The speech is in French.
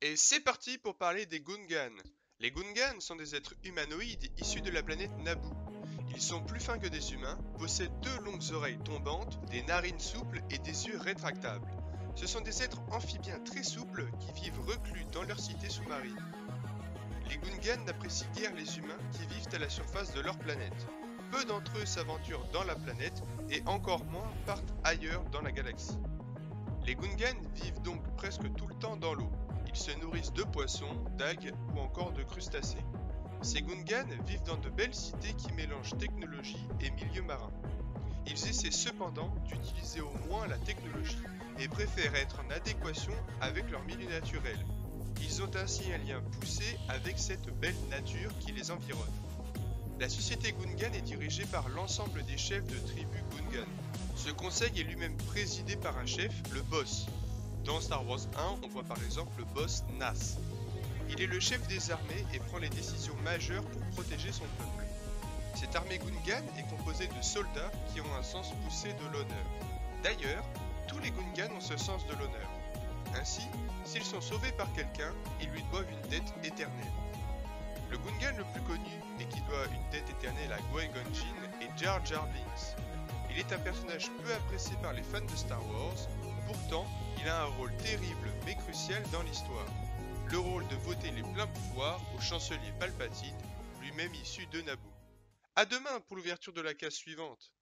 Et c'est parti pour parler des Gungans. Les Gungans sont des êtres humanoïdes issus de la planète Naboo. Ils sont plus fins que des humains, possèdent deux longues oreilles tombantes, des narines souples et des yeux rétractables. Ce sont des êtres amphibiens très souples qui vivent reclus dans leur cité sous-marine. Les Gungans n'apprécient guère les humains qui vivent à la surface de leur planète. Peu d'entre eux s'aventurent dans la planète et encore moins partent ailleurs dans la galaxie. Les Gungans vivent donc presque tout le temps dans l'eau. Ils se nourrissent de poissons, d'algues ou encore de crustacés. Ces Gungans vivent dans de belles cités qui mélangent technologie et milieu marin. Ils essaient cependant d'utiliser au moins la technologie et préfèrent être en adéquation avec leur milieu naturel. Ils ont ainsi un lien poussé avec cette belle nature qui les environne. La société Gungan est dirigée par l'ensemble des chefs de tribus Gungan. Ce conseil est lui-même présidé par un chef, le boss. Dans Star Wars 1, on voit par exemple le boss Nas. Il est le chef des armées et prend les décisions majeures pour protéger son peuple. Cette armée Gungan est composée de soldats qui ont un sens poussé de l'honneur. D'ailleurs, tous les Gungan ont ce sens de l'honneur. Ainsi, s'ils sont sauvés par quelqu'un, ils lui doivent une dette éternelle. Le Gungan le plus connu et qui doit une dette éternelle à Qui-Gon Jinn est Jar Jar Binks. Il est un personnage peu apprécié par les fans de Star Wars, pourtant il a un rôle terrible mais crucial dans l'histoire. Le rôle de voter les pleins pouvoirs au chancelier Palpatine, lui-même issu de Naboo. A demain pour l'ouverture de la case suivante.